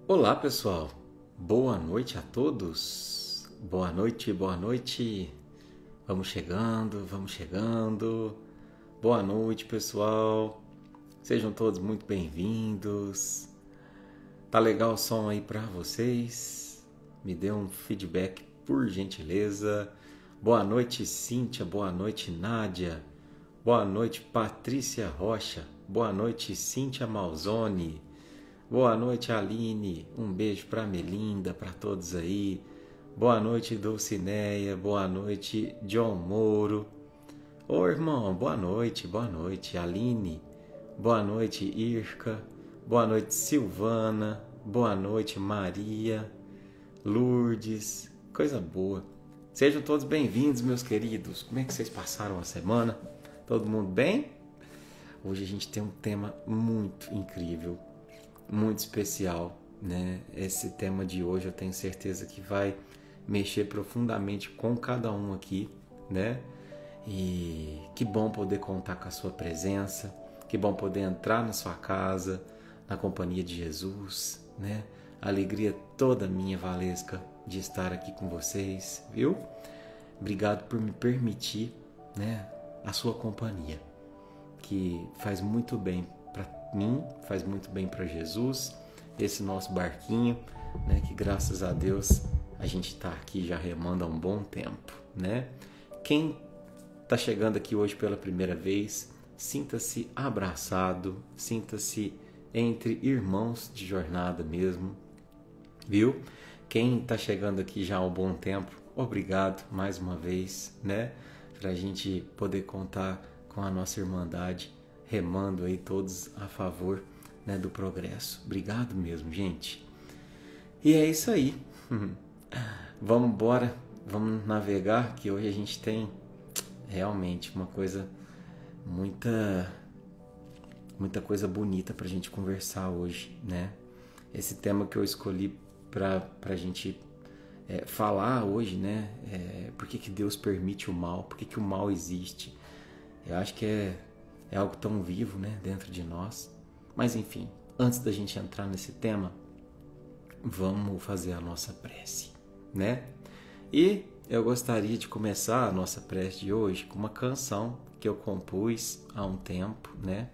Olá, pessoal. Boa noite a todos. Boa noite, boa noite. Vamos chegando, vamos chegando. Boa noite, pessoal. Sejam todos muito bem-vindos. Tá legal o som aí para vocês? Me dê um feedback, por gentileza. Boa noite, Cíntia. Boa noite, Nádia. Boa noite, Patrícia Rocha. Boa noite, Cíntia Malzone. Boa noite, Aline. Um beijo para Melinda, para todos aí. Boa noite, Dulcineia. Boa noite, John Moro. Ô, irmão, boa noite, Aline. Boa noite, Irka. Boa noite, Silvana. Boa noite, Maria. Lourdes. Coisa boa. Sejam todos bem-vindos, meus queridos. Como é que vocês passaram a semana? Todo mundo bem? Hoje a gente tem um tema muito incrível, muito especial, né? Esse tema de hoje eu tenho certeza que vai mexer profundamente com cada um aqui, né? E que bom poder contar com a sua presença, que bom poder entrar na sua casa, na companhia de Jesus, né? A alegria toda minha, Valesca, de estar aqui com vocês, viu? Obrigado por me permitir, né, a sua companhia, que faz muito bem para mim, faz muito bem para Jesus, esse nosso barquinho, né, que graças a Deus a gente está aqui já remando há um bom tempo, né? Quem está chegando aqui hoje pela primeira vez, sinta-se abraçado, sinta-se entre irmãos de jornada mesmo, viu? Quem está chegando aqui já há um bom tempo, obrigado mais uma vez, né? Para a gente poder contar com a nossa irmandade, remando aí todos a favor, né, do progresso. Obrigado mesmo, gente. E é isso aí. Vamos embora, vamos navegar, que hoje a gente tem realmente uma coisa, muita coisa bonita pra gente conversar hoje, né? Esse tema que eu escolhi pra gente falar hoje, né? Por que Deus permite o mal? Por que o mal existe? Eu acho que é algo tão vivo, né, dentro de nós. Mas enfim, antes da gente entrar nesse tema, vamos fazer a nossa prece, né? E eu gostaria de começar a nossa prece de hoje com uma canção que eu compus há um tempo, né?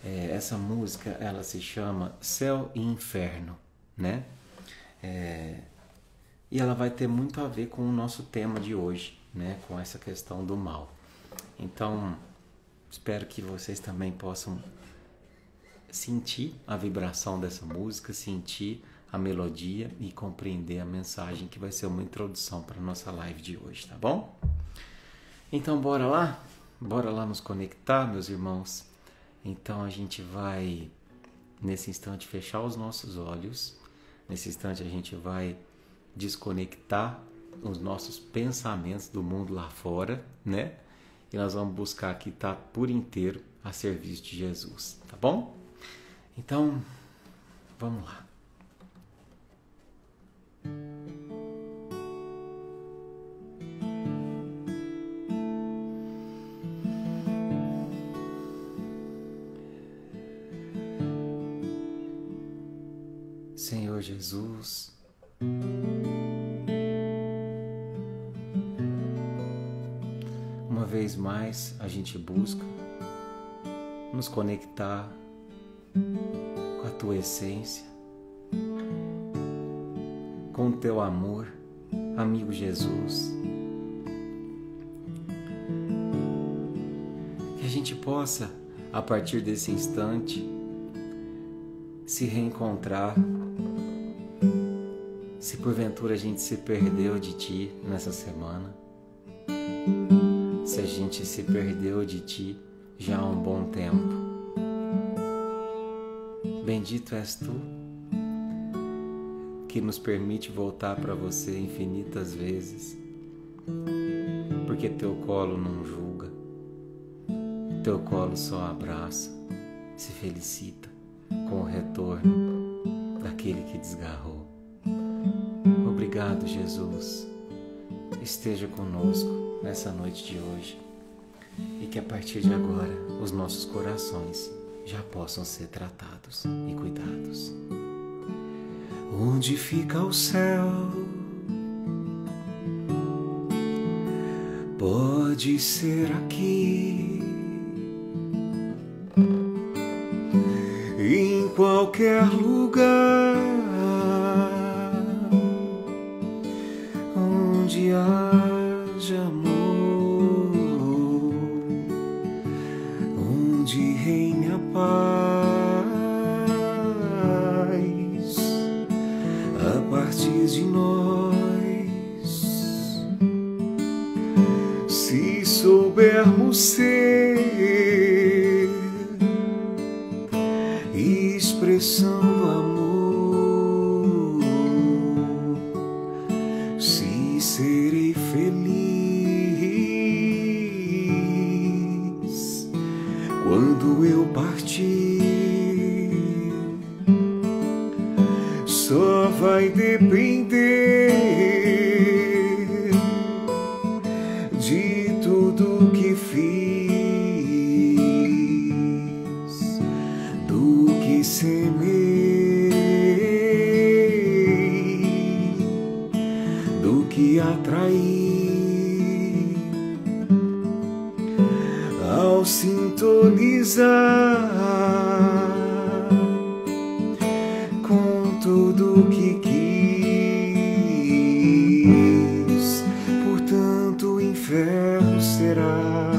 Essa música, ela se chama Céu e Inferno, né? E ela vai ter muito a ver com o nosso tema de hoje, né? Com essa questão do mal. Então, espero que vocês também possam sentir a vibração dessa música, sentir a melodia e compreender a mensagem, que vai ser uma introdução para a nossa live de hoje, tá bom? Então, bora lá? Bora lá nos conectar, meus irmãos? Então, a gente vai, nesse instante, fechar os nossos olhos. Nesse instante, a gente vai desconectar os nossos pensamentos do mundo lá fora, né? E nós vamos buscar aqui estar por inteiro a serviço de Jesus, tá bom? Então, vamos lá. Senhor Jesus, uma vez mais a gente busca nos conectar com a tua essência, com o teu amor, amigo Jesus. Que a gente possa, a partir desse instante, se reencontrar. Se porventura a gente se perdeu de ti nessa semana, se a gente se perdeu de ti já há um bom tempo, bendito és tu, que nos permite voltar para você infinitas vezes, porque teu colo não julga, teu colo só abraça, se felicita com o retorno daquele que desgarrou. Obrigado, Jesus. Esteja conosco nessa noite de hoje e que a partir de agora os nossos corações já possam ser tratados e cuidados. Onde fica o céu? Pode ser aqui, em qualquer lugar onde haja amor, onde reine a paz a partir de nós. Se soubermos ser expressão do amor, se serei feliz quando eu partir, só vai depender de tudo que fiz, do que semei, do que atraí, ao sintonizar com tudo que quis. Portanto, o inferno será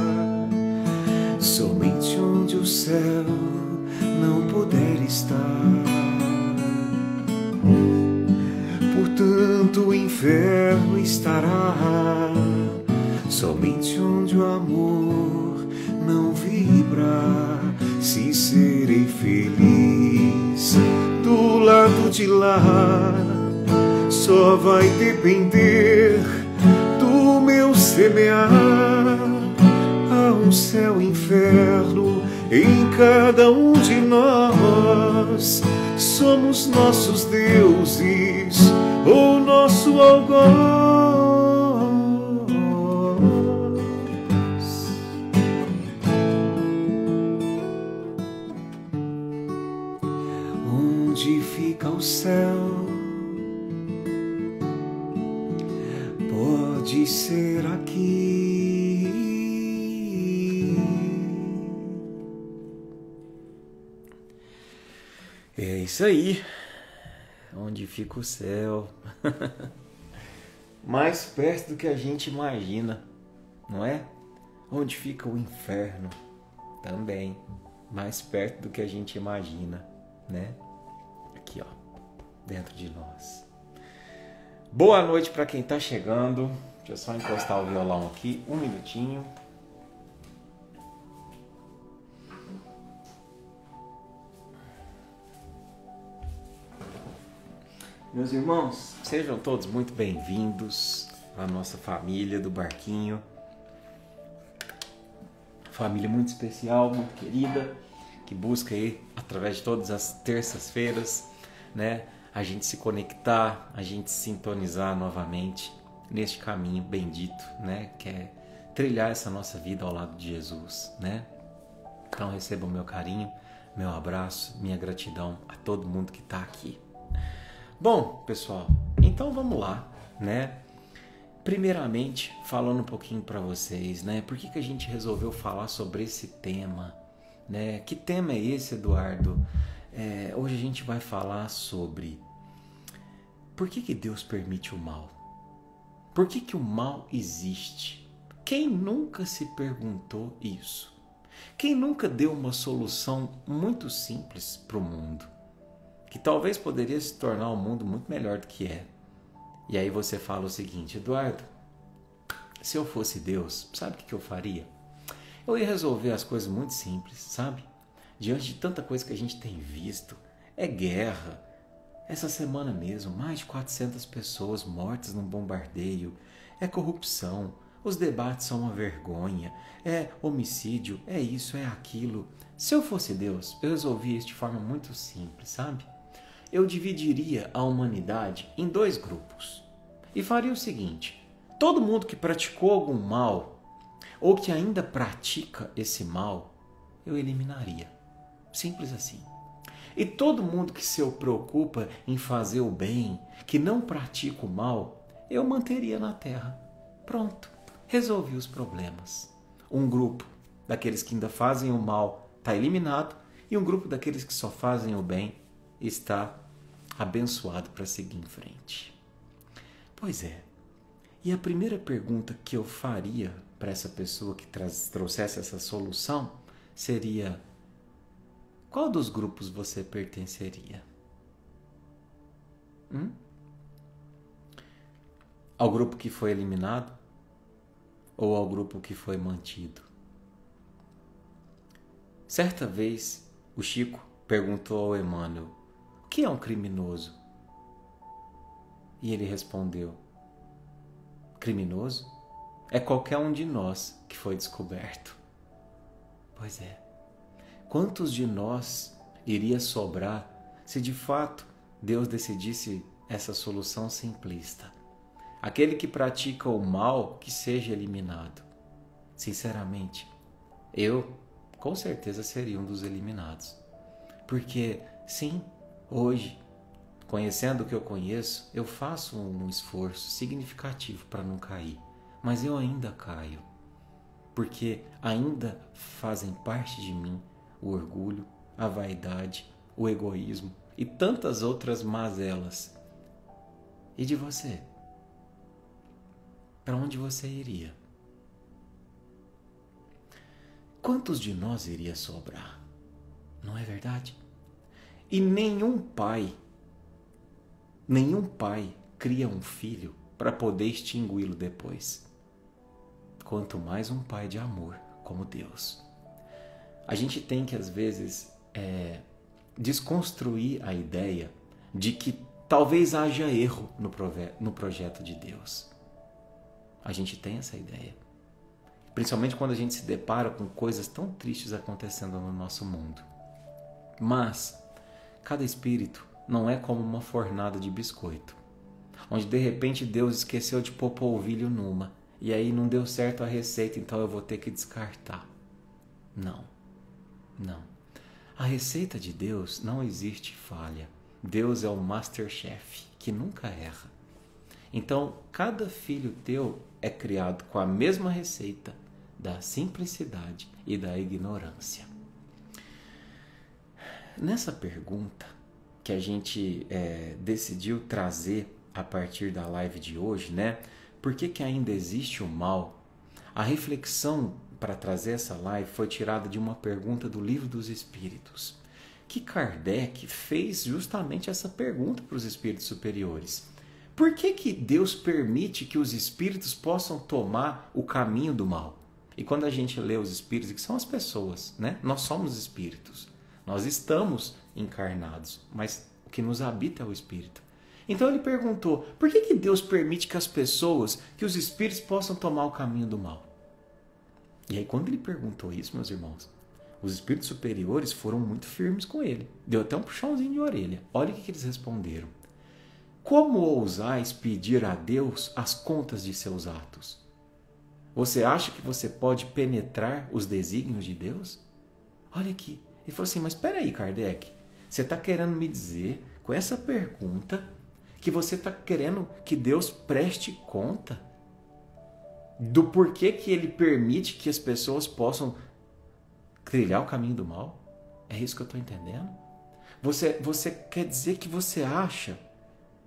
somente onde o céu não puder estar. Portanto, o inferno estará somente onde o amor não vibrar. Se serei feliz do lado de lá, só vai depender do meu semear. Há um céu e inferno em cada um de nós. Somos nossos deuses ou nosso algoz. Onde fica o céu? Pode ser aqui. É isso aí. Onde fica o céu? Mais perto do que a gente imagina, não é? Onde fica o inferno? Também mais perto do que a gente imagina, né? Aqui, ó, dentro de nós. Boa noite para quem tá chegando. Deixa eu só encostar o violão aqui, um minutinho. Meus irmãos, sejam todos muito bem-vindos à nossa família do Barquinho. Família muito especial, muito querida, que busca aí, através de todas as terças-feiras, né, a gente se conectar, a gente se sintonizar novamente neste caminho bendito, né, que é trilhar essa nossa vida ao lado de Jesus, né? Então recebam meu carinho, meu abraço, minha gratidão a todo mundo que está aqui. Bom, pessoal, então vamos lá, né? Primeiramente, falando um pouquinho para vocês, né? Por que a gente resolveu falar sobre esse tema, né? Que tema é esse, Eduardo? Hoje a gente vai falar sobre por que Deus permite o mal? Por que o mal existe? Quem nunca se perguntou isso? Quem nunca deu uma solução muito simples para o mundo? Que talvez poderia se tornar um mundo muito melhor do que é. E aí você fala o seguinte: Eduardo, se eu fosse Deus, sabe o que eu faria? Eu ia resolver as coisas muito simples, sabe? Diante de tanta coisa que a gente tem visto, é guerra. Essa semana mesmo, mais de 400 pessoas mortas num bombardeio, é corrupção, os debates são uma vergonha, é homicídio, é isso, é aquilo. Se eu fosse Deus, eu resolvia isso de forma muito simples, sabe? Eu dividiria a humanidade em 2 grupos e faria o seguinte: todo mundo que praticou algum mal ou que ainda pratica esse mal, eu eliminaria. Simples assim. E todo mundo que se preocupa em fazer o bem, que não pratica o mal, eu manteria na Terra. Pronto, resolvi os problemas. Um grupo daqueles que ainda fazem o mal está eliminado e um grupo daqueles que só fazem o bem está abençoado para seguir em frente. Pois é. E a primeira pergunta que eu faria para essa pessoa que trouxesse essa solução seria: qual dos grupos você pertenceria? Ao grupo que foi eliminado ou ao grupo que foi mantido? Certa vez, o Chico perguntou ao Emmanuel: o que é um criminoso? E ele respondeu: criminoso é qualquer um de nós que foi descoberto. Pois é. Quantos de nós iria sobrar se de fato Deus decidisse essa solução simplista? Aquele que pratica o mal, que seja eliminado. Sinceramente, eu com certeza seria um dos eliminados. Porque, sim, hoje, conhecendo o que eu conheço, eu faço um esforço significativo para não cair. Mas eu ainda caio. Porque ainda fazem parte de mim o orgulho, a vaidade, o egoísmo e tantas outras mazelas. E de você? Para onde você iria? Quantos de nós iria sobrar? Não é verdade? E nenhum pai cria um filho para poder extingui-lo depois. Quanto mais um pai de amor, como Deus. A gente tem que, às vezes, desconstruir a ideia de que talvez haja erro no projeto de Deus. A gente tem essa ideia. Principalmente quando a gente se depara com coisas tão tristes acontecendo no nosso mundo. Mas cada espírito não é como uma fornada de biscoito, onde de repente Deus esqueceu de pôr polvilho numa, e aí não deu certo a receita, então eu vou ter que descartar. Não. A receita de Deus não existe falha. Deus é o Masterchef, que nunca erra. Então, cada filho teu é criado com a mesma receita da simplicidade e da ignorância. Nessa pergunta que a gente decidiu trazer a partir da live de hoje, né? Por que ainda existe o mal? A reflexão para trazer essa live foi tirada de uma pergunta do Livro dos Espíritos, que Kardec fez justamente essa pergunta para os espíritos superiores. Por que Deus permite que os espíritos possam tomar o caminho do mal? E quando a gente lê os espíritos, que são as pessoas, né? Nós somos espíritos. Nós estamos encarnados, mas o que nos habita é o espírito. Então ele perguntou: por que Deus permite que as pessoas, que os espíritos possam tomar o caminho do mal? E aí quando ele perguntou isso, meus irmãos, os espíritos superiores foram muito firmes com ele. Deu até um puxãozinho de orelha. Olha o que eles responderam. Como ousais pedir a Deus as contas de seus atos? Você acha que você pode penetrar os desígnios de Deus? Olha aqui. Ele falou assim: mas espera aí, Kardec. Você está querendo me dizer, com essa pergunta, que você está querendo que Deus preste conta do porquê que Ele permite que as pessoas possam trilhar o caminho do mal? É isso que eu estou entendendo? Você quer dizer que você acha,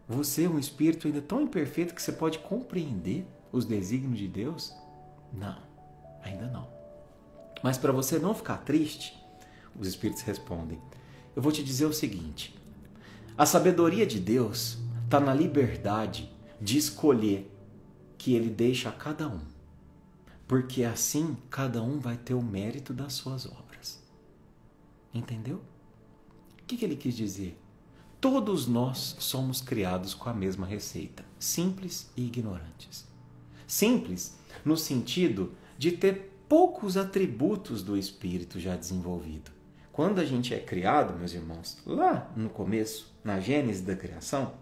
você é um espírito ainda tão imperfeito que você pode compreender os desígnios de Deus? Não, ainda não. Mas para você não ficar triste, os espíritos respondem: eu vou te dizer o seguinte: a sabedoria de Deus está na liberdade de escolher que Ele deixa a cada um, porque assim cada um vai ter o mérito das suas obras. Entendeu? O que ele quis dizer? Todos nós somos criados com a mesma receita, simples e ignorantes. Simples no sentido de ter poucos atributos do espírito já desenvolvido. Quando a gente é criado, meus irmãos, lá no começo, na gênese da criação,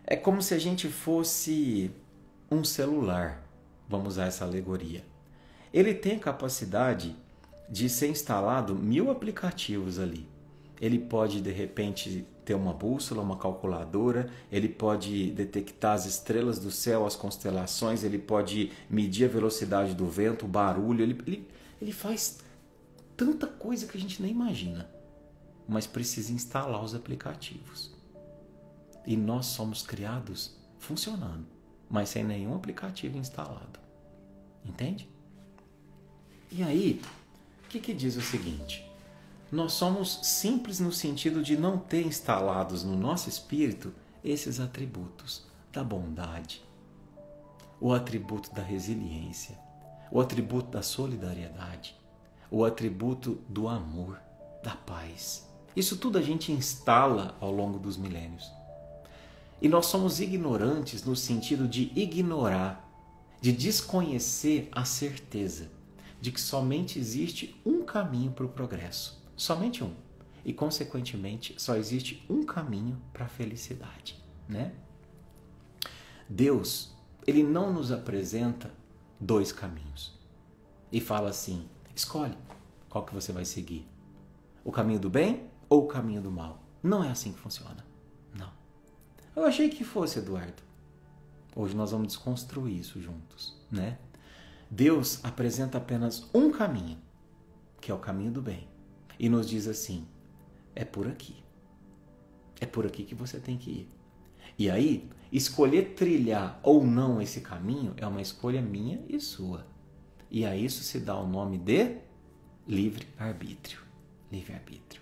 é como se a gente fosse um celular, vamos usar essa alegoria. Ele tem a capacidade de ser instalado 1000 aplicativos ali. ele pode de repente ter uma bússola, uma calculadora, ele pode detectar as estrelas do céu, as constelações, ele pode medir a velocidade do vento, o barulho, ele faz tanta coisa que a gente nem imagina, mas precisa instalar os aplicativos. E nós somos criados funcionando, mas sem nenhum aplicativo instalado. Entende? E aí, o que diz o seguinte? Nós somos simples no sentido de não ter instalados no nosso espírito esses atributos da bondade, o atributo da resiliência, o atributo da solidariedade, o atributo do amor, da paz. Isso tudo a gente instala ao longo dos milênios. E nós somos ignorantes no sentido de ignorar, de desconhecer a certeza de que somente existe um caminho para o progresso. Somente um. E, consequentemente, só existe um caminho para a felicidade, né? Deus, ele não nos apresenta dois caminhos. E fala assim, escolhe qual que você vai seguir. O caminho do bem ou o caminho do mal? Não é assim que funciona. Não. Eu achei que fosse, Eduardo. Hoje nós vamos desconstruir isso juntos, né? Deus apresenta apenas um caminho, que é o caminho do bem. E nos diz assim, é por aqui. É por aqui que você tem que ir. E aí, escolher trilhar ou não esse caminho é uma escolha minha e sua. E a isso se dá o nome de livre-arbítrio. Livre-arbítrio.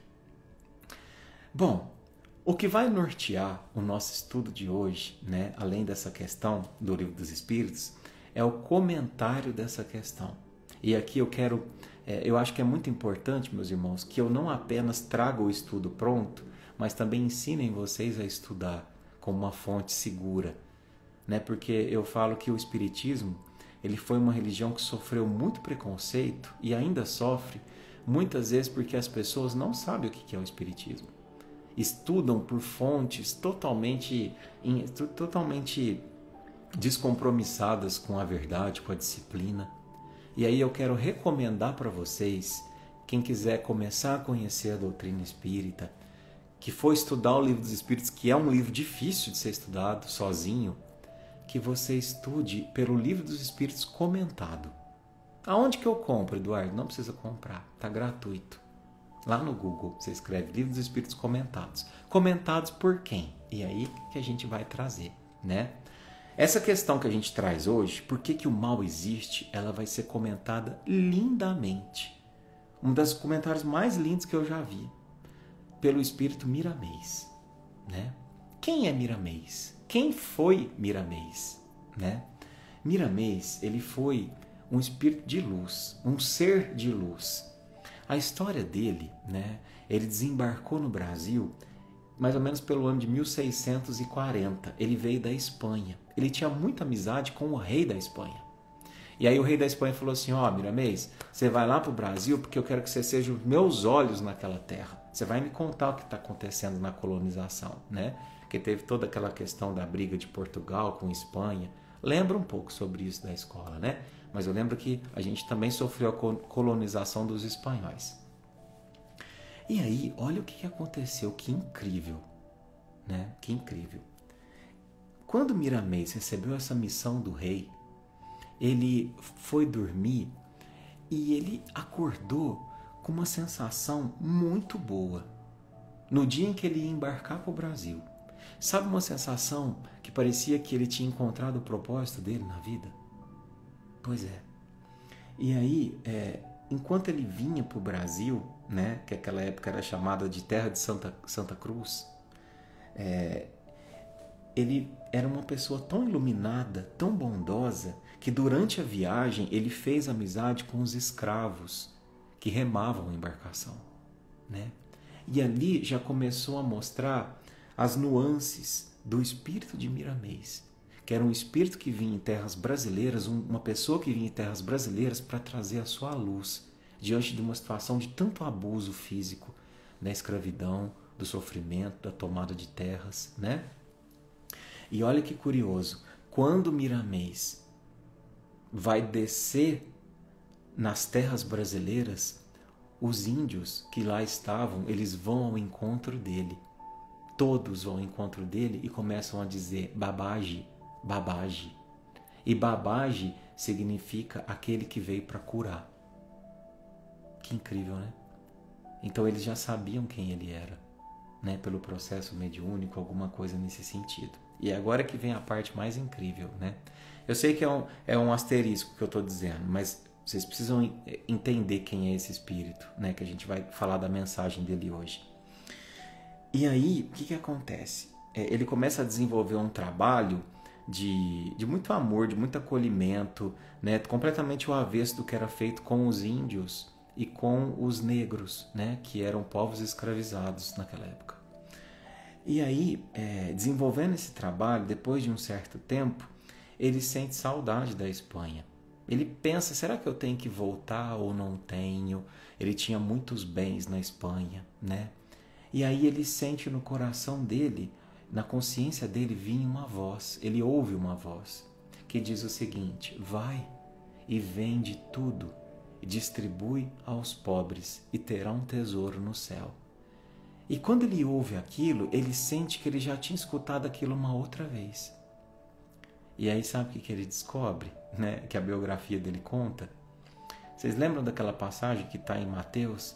Bom, o que vai nortear o nosso estudo de hoje, né, além dessa questão do Livro dos Espíritos, é o comentário dessa questão. E aqui eu acho que é muito importante, meus irmãos, que eu não apenas traga o estudo pronto, mas também ensinem vocês a estudar como uma fonte segura, né? Porque eu falo que o Espiritismo, ele foi uma religião que sofreu muito preconceito e ainda sofre, muitas vezes porque as pessoas não sabem o que é o Espiritismo. Estudam por fontes totalmente descompromissadas com a verdade, com a disciplina. E aí eu quero recomendar para vocês, quem quiser começar a conhecer a doutrina espírita, que for estudar o Livro dos Espíritos, que é um livro difícil de ser estudado sozinho, que você estude pelo Livro dos Espíritos comentado. Aonde que eu compro, Eduardo? Não precisa comprar, está gratuito. Lá no Google você escreve Livro dos Espíritos comentados. Comentados por quem? E aí que a gente vai trazer, né? Essa questão que a gente traz hoje, por que o mal existe, ela vai ser comentada lindamente. Um dos comentários mais lindos que eu já vi, pelo espírito Miramês, né? Quem é Miramês? Quem foi Miramês, né? Miramês, ele foi um espírito de luz, um ser de luz. A história dele, né? Ele desembarcou no Brasil mais ou menos pelo ano de 1640. Ele veio da Espanha. Ele tinha muita amizade com o rei da Espanha. E aí o rei da Espanha falou assim, Miramês, você vai lá para o Brasil porque eu quero que você seja os meus olhos naquela terra. Você vai me contar o que está acontecendo na colonização, né? Porque teve toda aquela questão da briga de Portugal com Espanha. Lembra um pouco sobre isso da escola, né? Mas eu lembro que a gente também sofreu a colonização dos espanhóis. E aí, olha o que aconteceu, que incrível, né? Que incrível. Quando Miramês recebeu essa missão do rei, ele foi dormir e ele acordou com uma sensação muito boa. No dia em que ele ia embarcar para o Brasil. Sabe uma sensação que parecia que ele tinha encontrado o propósito dele na vida? Pois é. E aí, enquanto ele vinha para o Brasil, né, que aquela época era chamada de Terra de Santa Cruz, ele era uma pessoa tão iluminada, tão bondosa, que durante a viagem ele fez amizade com os escravos que remavam a embarcação, né? E ali já começou a mostrar as nuances do espírito de Miramês, que era um espírito que vinha em terras brasileiras, uma pessoa que vinha em terras brasileiras para trazer a sua luz diante de uma situação de tanto abuso físico, da escravidão, do sofrimento, da tomada de terras, né? E olha que curioso, quando Miramês vai descer nas terras brasileiras, os índios que lá estavam, eles vão ao encontro dele. Todos vão ao encontro dele e começam a dizer Babaji, Babaji. E Babaji significa aquele que veio para curar. Que incrível, né? Então eles já sabiam quem ele era, né? Pelo processo mediúnico, alguma coisa nesse sentido. E agora que vem a parte mais incrível, né? Eu sei que é um asterisco que eu estou dizendo, mas vocês precisam entender quem é esse espírito, né? Que a gente vai falar da mensagem dele hoje. E aí, o que acontece? Ele começa a desenvolver um trabalho de muito amor, de muito acolhimento, né? Completamente o avesso do que era feito com os índios e com os negros, né? Que eram povos escravizados naquela época. E aí, desenvolvendo esse trabalho, depois de um certo tempo, ele sente saudade da Espanha. Ele pensa, será que eu tenho que voltar ou não tenho? Ele tinha muitos bens na Espanha, né? E aí ele sente no coração dele, na consciência dele, vir uma voz. Ele ouve uma voz que diz o seguinte: vai e vende tudo e distribui aos pobres e terá um tesouro no céu. E quando ele ouve aquilo, ele sente que ele já tinha escutado aquilo uma outra vez. E aí sabe o que ele descobre, né? Que a biografia dele conta? Vocês lembram daquela passagem que está em Mateus?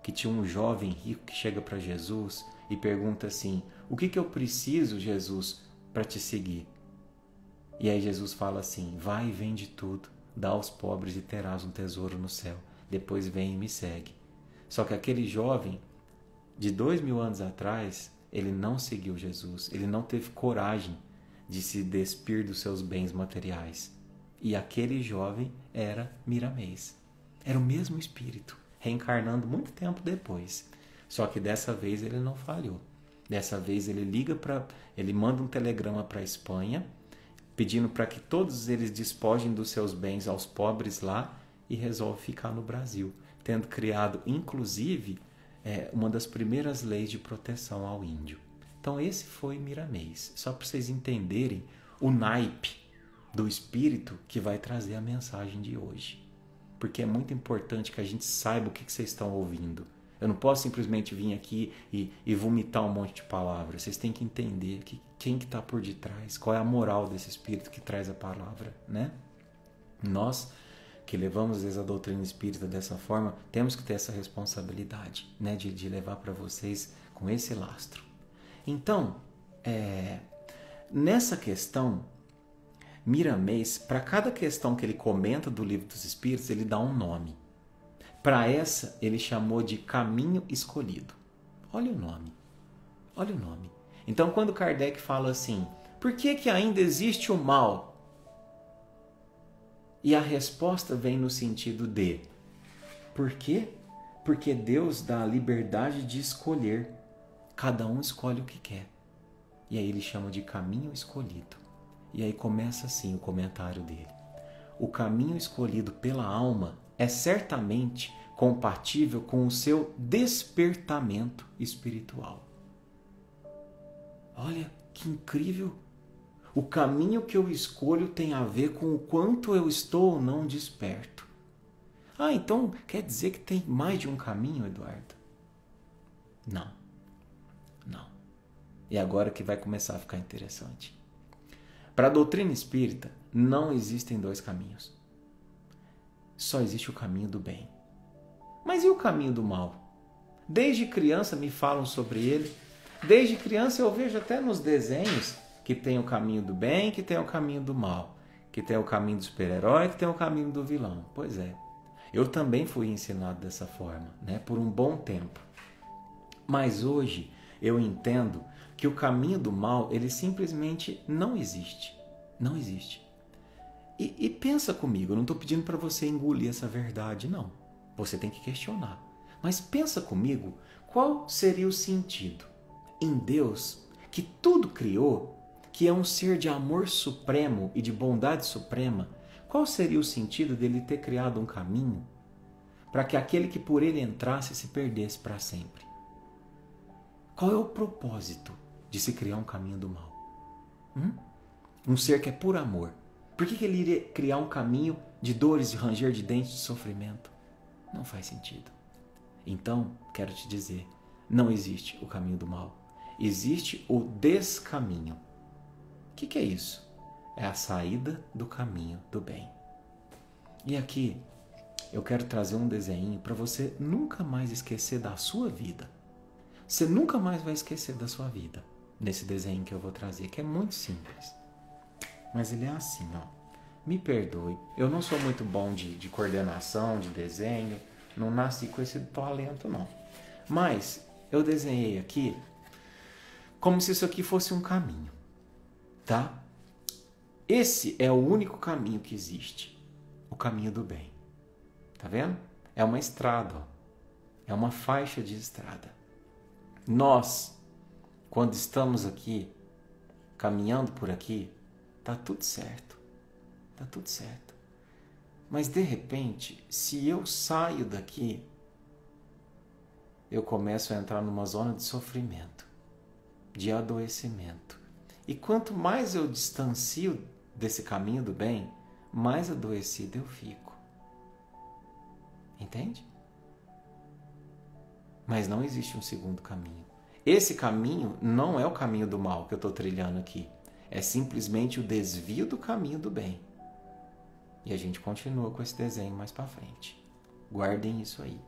Que tinha um jovem rico que chega para Jesus e pergunta assim: o que eu preciso, Jesus, para te seguir? E aí Jesus fala assim: vai e vende tudo, dá aos pobres e terás um tesouro no céu. Depois vem e me segue. Só que aquele jovem, de 2000 anos atrás, ele não seguiu Jesus. Ele não teve coragem de se despir dos seus bens materiais. E aquele jovem era Miramês. Era o mesmo espírito, reencarnando muito tempo depois. Só que dessa vez ele não falhou. Dessa vez ele manda um telegrama para a Espanha, pedindo para que todos eles despojem dos seus bens aos pobres lá, e resolve ficar no Brasil, tendo criado, inclusive, uma das primeiras leis de proteção ao índio. Então esse foi Miramês, só para vocês entenderem o naipe do espírito que vai trazer a mensagem de hoje. Porque é muito importante que a gente saiba o que vocês estão ouvindo. Eu não posso simplesmente vir aqui e vomitar um monte de palavras. Vocês têm que entender quem que está por detrás, qual é a moral desse espírito que traz a palavra, né? Nós que levamos às vezes a doutrina espírita dessa forma, temos que ter essa responsabilidade, né? De levar para vocês com esse lastro. Então, nessa questão, Miramês, para cada questão que ele comenta do Livro dos Espíritos, ele dá um nome. Para essa, ele chamou de Caminho Escolhido. Olha o nome. Olha o nome. Então, quando Kardec fala assim, por que ainda existe o mal? E a resposta vem no sentido de, por quê? Porque Deus dá a liberdade de escolher. Cada um escolhe o que quer. E aí ele chama de Caminho Escolhido. E aí começa assim o comentário dele. O caminho escolhido pela alma é certamente compatível com o seu despertamento espiritual. Olha que incrível! O caminho que eu escolho tem a ver com o quanto eu estou ou não desperto. Ah, então quer dizer que tem mais de um caminho, Eduardo? Não. Não. E agora que vai começar a ficar interessante. Para a doutrina espírita, não existem dois caminhos. Só existe o caminho do bem. Mas e o caminho do mal? Desde criança me falam sobre ele. Desde criança eu vejo até nos desenhos que tem o caminho do bem, que tem o caminho do mal. Que tem o caminho do super-herói, que tem o caminho do vilão. Pois é. Eu também fui ensinado dessa forma, né? Por um bom tempo. Mas hoje eu entendo que o caminho do mal, ele simplesmente não existe. Não existe. E pensa comigo, eu não estou pedindo para você engolir essa verdade, não. Você tem que questionar. Mas pensa comigo, qual seria o sentido em Deus, que tudo criou, que é um ser de amor supremo e de bondade suprema, qual seria o sentido dele ter criado um caminho para que aquele que por ele entrasse se perdesse para sempre? Qual é o propósito de se criar um caminho do mal? Um ser que é por amor. Por que ele iria criar um caminho de dores, de ranger de dentes, de sofrimento? Não faz sentido. Então, quero te dizer, não existe o caminho do mal. Existe o descaminho. O que é isso? É a saída do caminho do bem. E aqui, eu quero trazer um desenho para você nunca mais esquecer da sua vida. Você nunca mais vai esquecer da sua vida nesse desenho que eu vou trazer, que é muito simples. Mas ele é assim, ó. Me perdoe, eu não sou muito bom de coordenação, de desenho, não nasci com esse talento, não. Mas eu desenhei aqui como se isso aqui fosse um caminho, tá? Esse é o único caminho que existe, o caminho do bem. Tá vendo? É uma estrada, ó. É uma faixa de estrada. Nós, quando estamos aqui, caminhando por aqui, tá tudo certo. Tá tudo certo. Mas de repente, se eu saio daqui, eu começo a entrar numa zona de sofrimento, de adoecimento. E quanto mais eu distancio desse caminho do bem, mais adoecido eu fico. Entende? Mas não existe um segundo caminho. Esse caminho não é o caminho do mal que eu estou trilhando aqui. É simplesmente o desvio do caminho do bem. E a gente continua com esse desenho mais para frente. Guardem isso aí.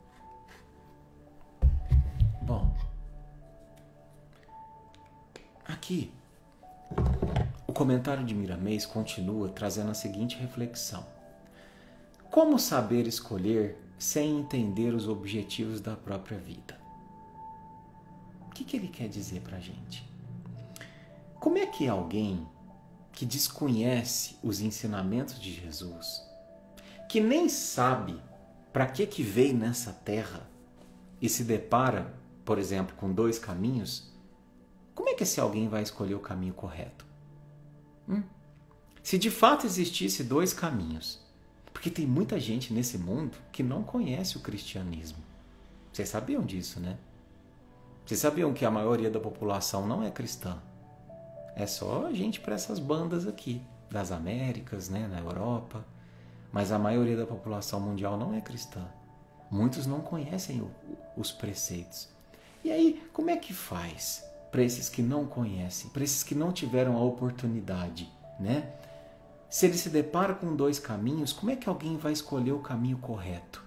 Bom, aqui o comentário de Miramês continua trazendo a seguinte reflexão. Como saber escolher sem entender os objetivos da própria vida? O que ele quer dizer para a gente? Como é que alguém que desconhece os ensinamentos de Jesus, que nem sabe para que veio nessa terra e se depara, por exemplo, com dois caminhos, como é que esse alguém vai escolher o caminho correto? Se de fato existisse dois caminhos, porque tem muita gente nesse mundo que não conhece o cristianismo. Vocês sabiam disso, né? Vocês sabiam que a maioria da população não é cristã? É só gente para essas bandas aqui, das Américas, né, na Europa. Mas a maioria da população mundial não é cristã. Muitos não conhecem os preceitos. E aí, como é que faz para esses que não conhecem, para esses que não tiveram a oportunidade, né? Se ele se depara com dois caminhos, como é que alguém vai escolher o caminho correto?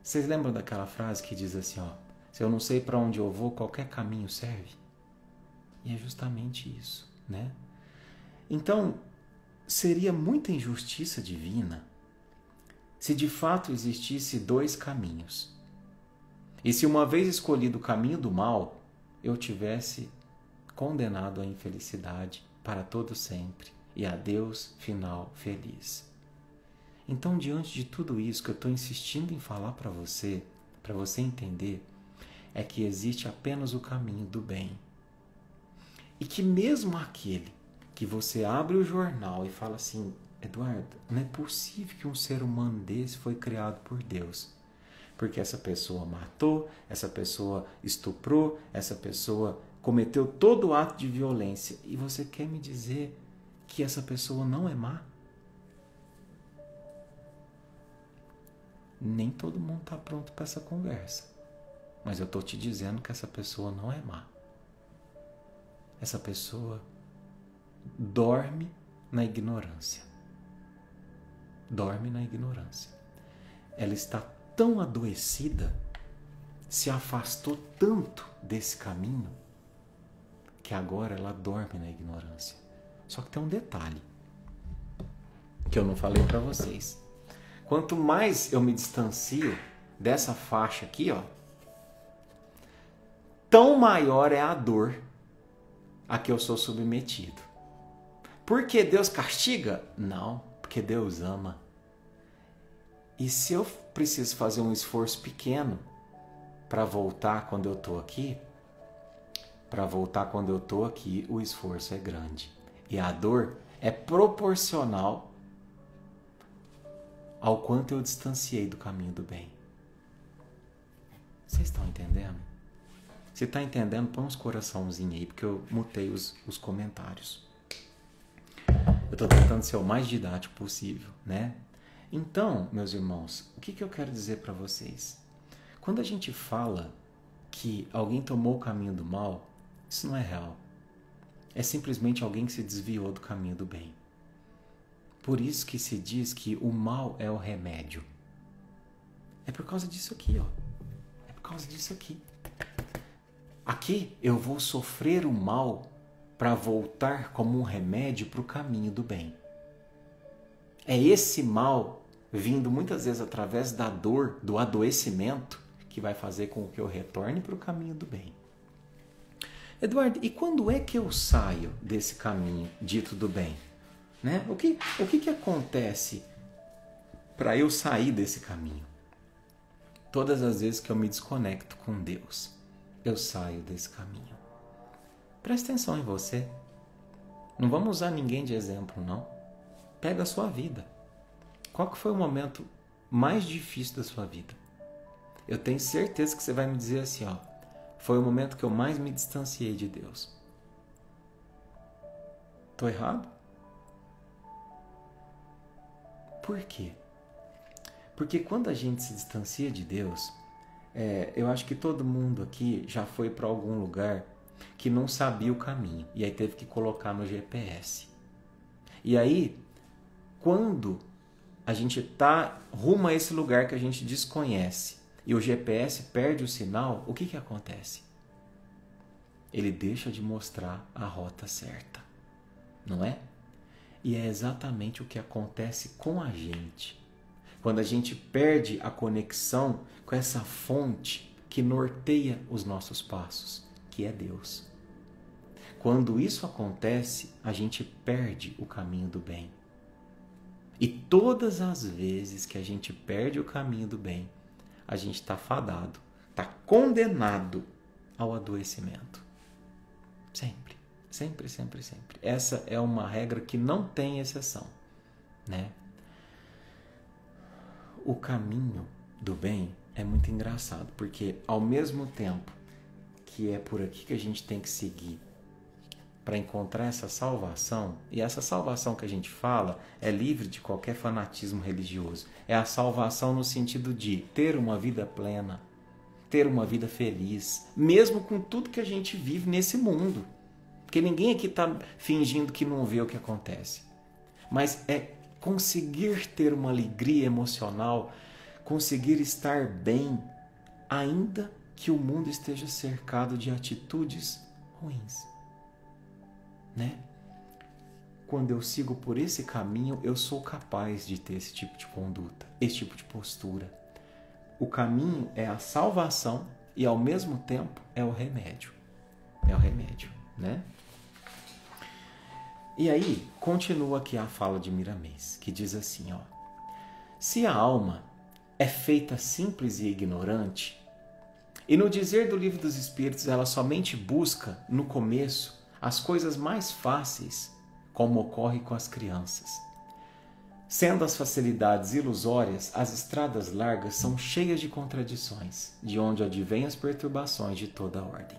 Vocês lembram daquela frase que diz assim, ó, se eu não sei para onde eu vou, qualquer caminho serve? E é justamente isso, né? Então, seria muita injustiça divina se de fato existisse dois caminhos. E se uma vez escolhido o caminho do mal, eu tivesse condenado à infelicidade para todo sempre e a Deus final feliz. Então, diante de tudo isso que eu estou insistindo em falar para você entender, é que existe apenas o caminho do bem. E que mesmo aquele que você abre o jornal e fala assim, Eduardo, não é possível que um ser humano desse foi criado por Deus. Porque essa pessoa matou, essa pessoa estuprou, essa pessoa cometeu todo o ato de violência. E você quer me dizer que essa pessoa não é má? Nem todo mundo está pronto para essa conversa. Mas eu estou te dizendo que essa pessoa não é má. Essa pessoa dorme na ignorância. Dorme na ignorância. Ela está tão adoecida, se afastou tanto desse caminho, que agora ela dorme na ignorância. Só que tem um detalhe que eu não falei para vocês. Quanto mais eu me distancio dessa faixa aqui, ó, tão maior é a dor a que eu sou submetido. Por que Deus castiga? Não, porque Deus ama. E se eu preciso fazer um esforço pequeno para voltar quando eu estou aqui, o esforço é grande. E a dor é proporcional ao quanto eu distanciei do caminho do bem. Vocês estão entendendo? Se está entendendo, põe uns coraçãozinhos aí, porque eu mutei os comentários. Eu estou tentando ser o mais didático possível, né? Então, meus irmãos, o que eu quero dizer para vocês? Quando a gente fala que alguém tomou o caminho do mal, isso não é real. É simplesmente alguém que se desviou do caminho do bem. Por isso que se diz que o mal é o remédio. É por causa disso aqui, ó. É por causa disso aqui. Aqui eu vou sofrer o mal para voltar como um remédio para o caminho do bem. É esse mal, vindo muitas vezes através da dor, do adoecimento, que vai fazer com que eu retorne para o caminho do bem. Eduardo, e quando é que eu saio desse caminho dito do bem? Né? O que acontece para eu sair desse caminho? Todas as vezes que eu me desconecto com Deus, eu saio desse caminho. Presta atenção em você. Não vamos usar ninguém de exemplo, não. Pega a sua vida. Qual que foi o momento mais difícil da sua vida? Eu tenho certeza que você vai me dizer assim, ó, foi o momento que eu mais me distanciei de Deus. Tô errado? Por quê? Porque quando a gente se distancia de Deus, eu acho que todo mundo aqui já foi para algum lugar que não sabia o caminho e aí teve que colocar no GPS. E aí, quando a gente tá rumo a esse lugar que a gente desconhece e o GPS perde o sinal, o que acontece? Ele deixa de mostrar a rota certa, não é? E é exatamente o que acontece com a gente. Quando a gente perde a conexão com essa fonte que norteia os nossos passos, que é Deus. Quando isso acontece, a gente perde o caminho do bem. E todas as vezes que a gente perde o caminho do bem, a gente está fadado, está condenado ao adoecimento. Sempre, sempre, sempre, sempre. Essa é uma regra que não tem exceção, né? O caminho do bem é muito engraçado, porque ao mesmo tempo que é por aqui que a gente tem que seguir para encontrar essa salvação, e essa salvação que a gente fala é livre de qualquer fanatismo religioso. É a salvação no sentido de ter uma vida plena, ter uma vida feliz, mesmo com tudo que a gente vive nesse mundo. Porque ninguém aqui está fingindo que não vê o que acontece. Mas é conseguir ter uma alegria emocional, conseguir estar bem, ainda que o mundo esteja cercado de atitudes ruins. Né? Quando eu sigo por esse caminho, eu sou capaz de ter esse tipo de conduta, esse tipo de postura. O caminho é a salvação e ao mesmo tempo é o remédio. É o remédio, né? E aí, continua aqui a fala de Miramês, que diz assim, ó: se a alma é feita simples e ignorante, e no dizer do Livro dos Espíritos ela somente busca, no começo, as coisas mais fáceis, como ocorre com as crianças. Sendo as facilidades ilusórias, as estradas largas são cheias de contradições, de onde advêm as perturbações de toda a ordem.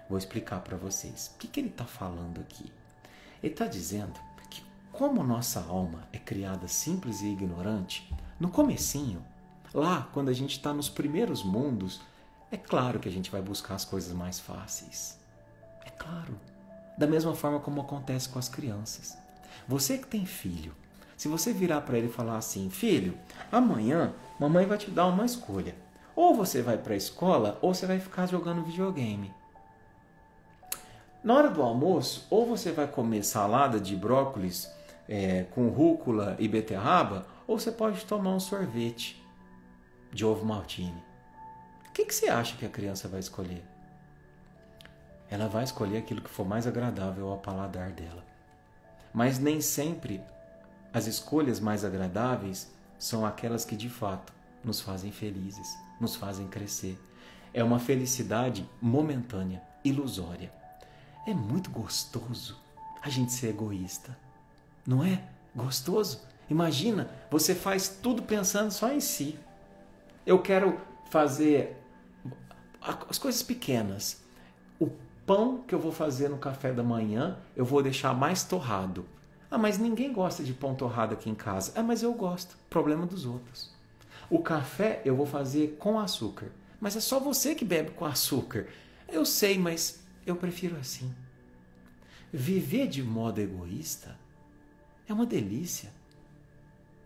Vou explicar para vocês. O que ele está falando aqui? Ele está dizendo que como nossa alma é criada simples e ignorante, no comecinho, lá quando a gente está nos primeiros mundos, é claro que a gente vai buscar as coisas mais fáceis. É claro. Da mesma forma como acontece com as crianças. Você que tem filho, se você virar para ele e falar assim: filho, amanhã mamãe vai te dar uma escolha. Ou você vai para a escola ou você vai ficar jogando videogame. Na hora do almoço, ou você vai comer salada de brócolis com rúcula e beterraba, ou você pode tomar um sorvete de ovo maltine. O que você acha que a criança vai escolher? Ela vai escolher aquilo que for mais agradável ao paladar dela. Mas nem sempre as escolhas mais agradáveis são aquelas que de fato nos fazem felizes, nos fazem crescer. É uma felicidade momentânea, ilusória. É muito gostoso a gente ser egoísta. Não é? Gostoso? Imagina, você faz tudo pensando só em si. Eu quero fazer as coisas pequenas. O pão que eu vou fazer no café da manhã, eu vou deixar mais torrado. Ah, mas ninguém gosta de pão torrado aqui em casa. Ah, mas eu gosto. Problema dos outros. O café eu vou fazer com açúcar. Mas é só você que bebe com açúcar. Eu sei, mas eu prefiro assim. Viver de modo egoísta é uma delícia.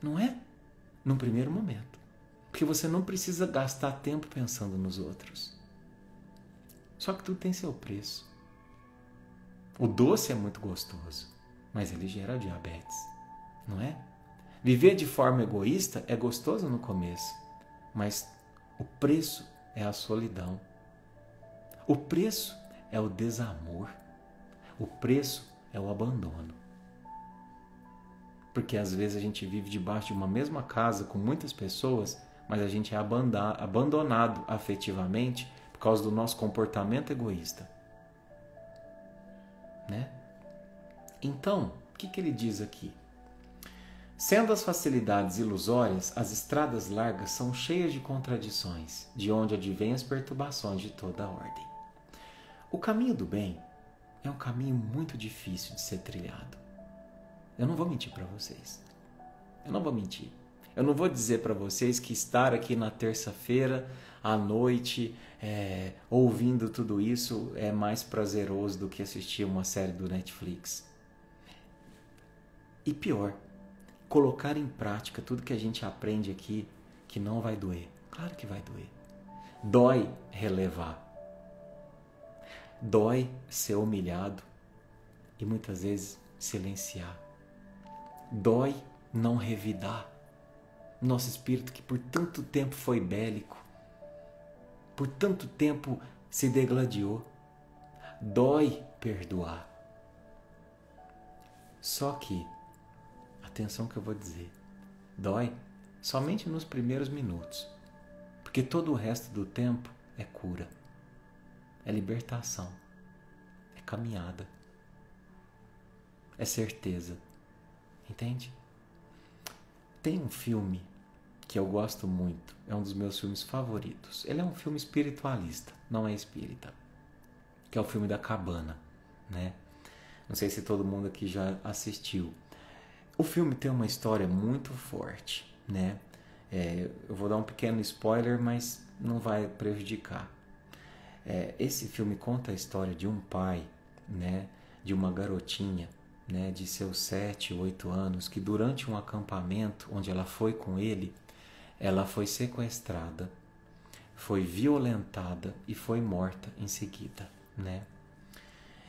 Não é? Num primeiro momento. Porque você não precisa gastar tempo pensando nos outros. Só que tudo tem seu preço. O doce é muito gostoso, mas ele gera diabetes, não é? Viver de forma egoísta é gostoso no começo, mas o preço é a solidão. O preço é o desamor. O preço é o abandono. Porque às vezes a gente vive debaixo de uma mesma casa com muitas pessoas, mas a gente é abandonado afetivamente por causa do nosso comportamento egoísta. Né? Então, o que ele diz aqui? Sendo as facilidades ilusórias, as estradas largas são cheias de contradições, de onde advêm as perturbações de toda a ordem. O caminho do bem é um caminho muito difícil de ser trilhado. Eu não vou mentir para vocês. Eu não vou mentir. Eu não vou dizer para vocês que estar aqui na terça-feira à noite ouvindo tudo isso é mais prazeroso do que assistir uma série do Netflix. E pior, colocar em prática tudo que a gente aprende aqui, que não vai doer. Claro que vai doer. Dói relevar. Dói ser humilhado e muitas vezes silenciar. Dói não revidar. Nosso espírito que por tanto tempo foi bélico, por tanto tempo se degladiou. Dói perdoar. Só que, atenção que eu vou dizer, dói somente nos primeiros minutos, porque todo o resto do tempo é cura, é libertação, é caminhada, é certeza, entende? Tem um filme que eu gosto muito, é um dos meus filmes favoritos. Ele é um filme espiritualista, não é espírita, que é o filme da cabana, né? Não sei se todo mundo aqui já assistiu. O filme tem uma história muito forte, né? Eu vou dar um pequeno spoiler, mas não vai prejudicar. Esse filme conta a história de um pai, né? De uma garotinha, né? De seus 7, 8 anos, que durante um acampamento onde ela foi com ele, ela foi sequestrada, foi violentada e foi morta em seguida, né?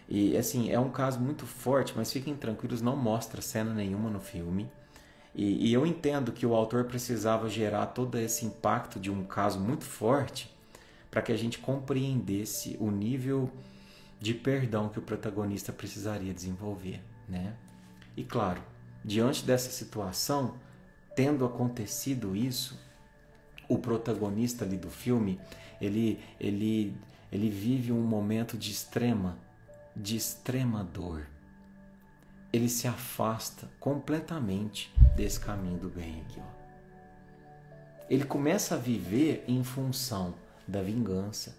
E assim, é um caso muito forte, mas fiquem tranquilos, não mostra cena nenhuma no filme. E eu entendo que o autor precisava gerar todo esse impacto de um caso muito forte para que a gente compreendesse o nível de perdão que o protagonista precisaria desenvolver, né? E claro, diante dessa situação, tendo acontecido isso, o protagonista ali do filme, ele vive um momento de extrema dor. Ele se afasta completamente desse caminho do bem aqui, ó. Ele começa a viver em função da vingança.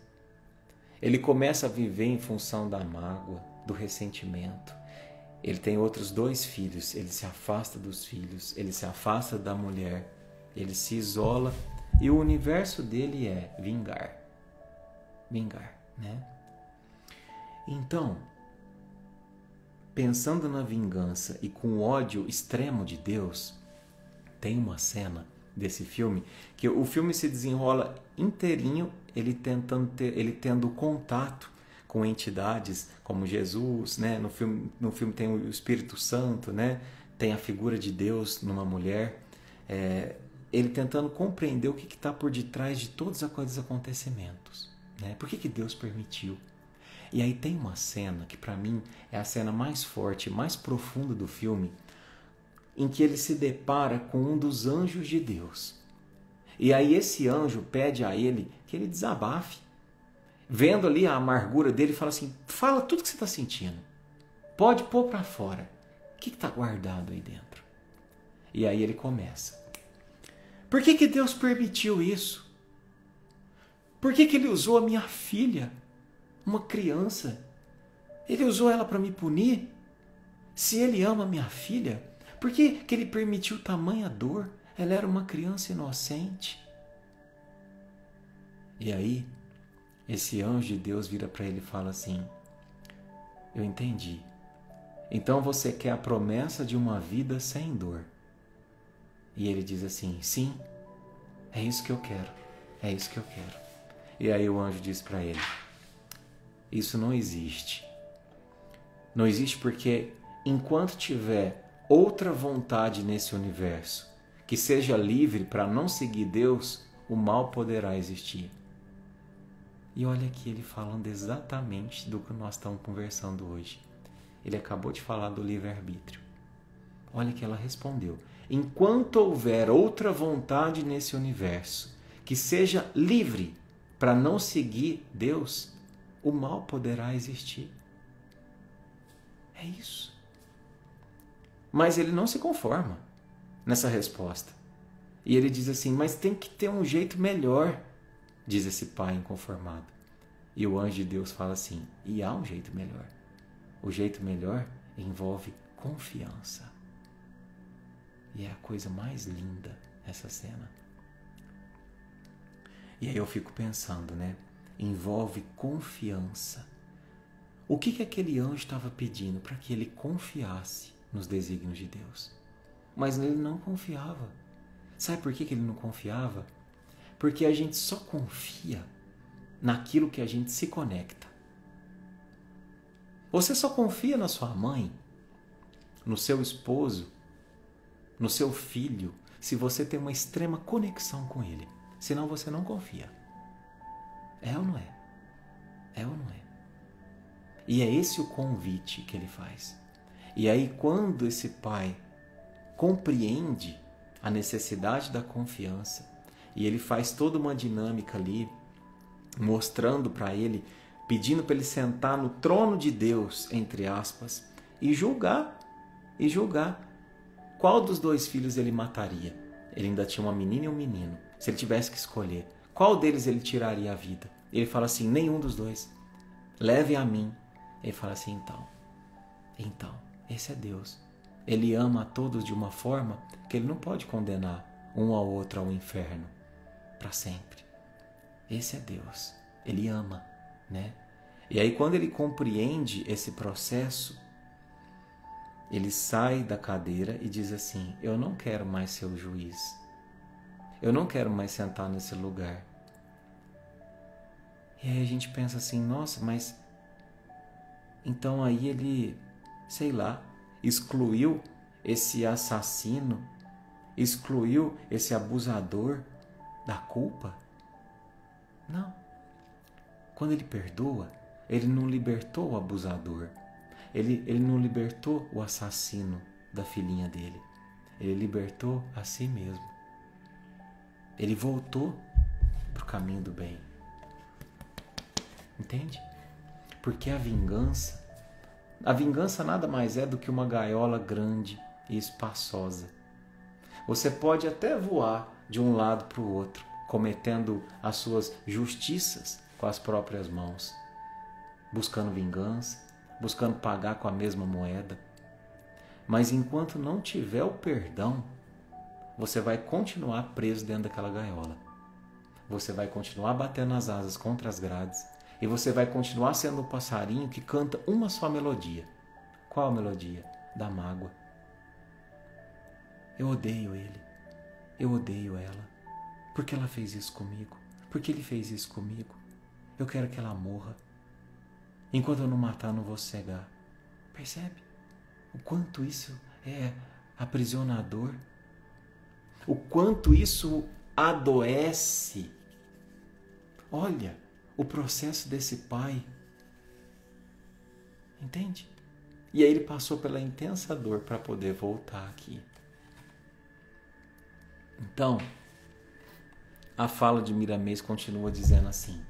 Ele começa a viver em função da mágoa, do ressentimento. Ele tem outros 2 filhos, ele se afasta dos filhos, ele se afasta da mulher, ele se isola e o universo dele é vingar. Vingar, né? Então, pensando na vingança e com o ódio extremo de Deus, tem uma cena desse filme que o filme se desenrola inteirinho ele tendo contato com entidades como Jesus, né? No filme tem o Espírito Santo, né? Tem a figura de Deus numa mulher, ele tentando compreender o que está por detrás de todos aqueles acontecimentos, né? Por que Deus permitiu? E aí tem uma cena que para mim é a cena mais forte, mais profunda do filme, em que ele se depara com um dos anjos de Deus. E aí esse anjo pede a ele que ele desabafe. Vendo ali a amargura dele, fala assim, fala tudo que você está sentindo. Pode pôr para fora. O que está guardado aí dentro? E aí ele começa. Por que Deus permitiu isso? Por que ele usou a minha filha? Uma criança. Ele usou ela para me punir? Se ele ama minha filha, por que ele permitiu tamanha dor? Ela era uma criança inocente. E aí, esse anjo de Deus vira para ele e fala assim: eu entendi. Então você quer a promessa de uma vida sem dor. E ele diz assim: sim, é isso que eu quero. É isso que eu quero. E aí o anjo diz para ele: isso não existe. Não existe porque enquanto tiver outra vontade nesse universo que seja livre para não seguir Deus, o mal poderá existir. E olha aqui ele falando exatamente do que nós estamos conversando hoje. Ele acabou de falar do livre-arbítrio. Olha que ela respondeu: enquanto houver outra vontade nesse universo que seja livre para não seguir Deus, o mal poderá existir. É isso. Mas ele não se conforma nessa resposta. E ele diz assim: mas tem que ter um jeito melhor, diz esse pai inconformado. E o anjo de Deus fala assim: e há um jeito melhor. O jeito melhor envolve confiança. E é a coisa mais linda essa cena. E aí eu fico pensando, né? Envolve confiança. O que aquele anjo estava pedindo? Para que ele confiasse nos desígnios de Deus. Mas ele não confiava. Sabe por que ele não confiava? Porque a gente só confia naquilo que a gente se conecta. Você só confia na sua mãe, no seu esposo, no seu filho, se você tem uma extrema conexão com ele. Senão você não confia. É ou não é? É ou não é? E é esse o convite que ele faz. E aí quando esse pai compreende a necessidade da confiança e ele faz toda uma dinâmica ali, mostrando para ele, pedindo para ele sentar no trono de Deus, entre aspas, e julgar qual dos dois filhos ele mataria. Ele ainda tinha uma menina e um menino. Se ele tivesse que escolher, qual deles ele tiraria a vida? Ele fala assim: nenhum dos dois. Leve a mim. Ele fala assim: então, esse é Deus. Ele ama a todos de uma forma que ele não pode condenar um ao outro ao inferno para sempre. Esse é Deus. Ele ama, né? E aí quando ele compreende esse processo, ele sai da cadeira e diz assim: eu não quero mais ser o juiz. Eu não quero mais sentar nesse lugar. E aí a gente pensa assim: nossa, mas então aí ele, sei lá, excluiu esse assassino, excluiu esse abusador da culpa? Não. Quando ele perdoa, ele não libertou o abusador. Ele não libertou o assassino da filhinha dele. Ele libertou a si mesmo. Ele voltou para o caminho do bem. Entende? Porque a vingança nada mais é do que uma gaiola grande e espaçosa. Você pode até voar de um lado para o outro, cometendo as suas justiças com as próprias mãos, buscando vingança, buscando pagar com a mesma moeda. Mas enquanto não tiver o perdão, você vai continuar preso dentro daquela gaiola. Você vai continuar batendo as asas contra as grades e você vai continuar sendo um passarinho que canta uma só melodia. Qual a melodia? Da mágoa. Eu odeio ele. Eu odeio ela. Por que ela fez isso comigo? Por que ele fez isso comigo? Eu quero que ela morra. Enquanto eu não matar, eu não vou cegar. Percebe? O quanto isso é aprisionador. O quanto isso adoece. Olha o processo desse pai. Entende? E aí ele passou pela intensa dor para poder voltar aqui. Então, a fala de Miramês continua dizendo assim: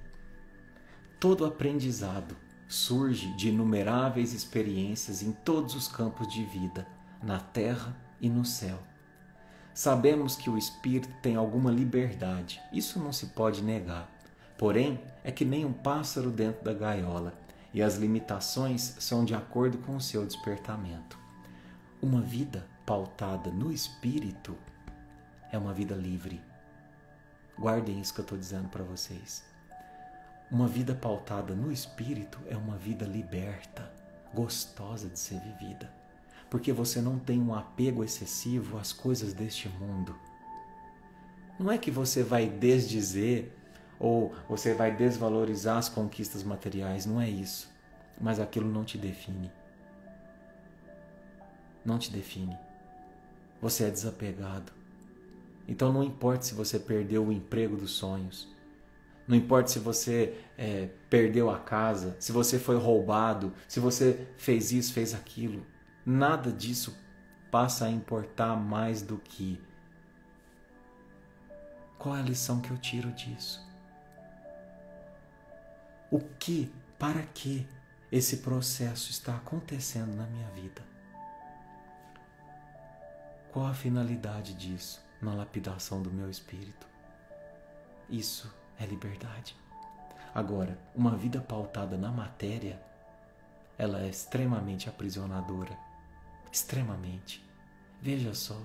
todo aprendizado surge de inumeráveis experiências em todos os campos de vida, na terra e no céu. Sabemos que o espírito tem alguma liberdade, isso não se pode negar. Porém, é que nem um pássaro dentro da gaiola, e as limitações são de acordo com o seu despertamento. Uma vida pautada no espírito é uma vida livre. Guardem isso que eu estou dizendo para vocês. Uma vida pautada no espírito é uma vida liberta, gostosa de ser vivida. Porque você não tem um apego excessivo às coisas deste mundo. Não é que você vai desdizer ou você vai desvalorizar as conquistas materiais, não é isso. Mas aquilo não te define. Não te define. Você é desapegado. Então não importa se você perdeu o emprego dos sonhos. Não importa se você perdeu a casa, se você foi roubado, se você fez isso, fez aquilo. Nada disso passa a importar mais do que qual é a lição que eu tiro disso? Para que esse processo está acontecendo na minha vida? Qual a finalidade disso na lapidação do meu espírito? Isso é liberdade. Agora, uma vida pautada na matéria, ela é extremamente aprisionadora. Extremamente. Veja só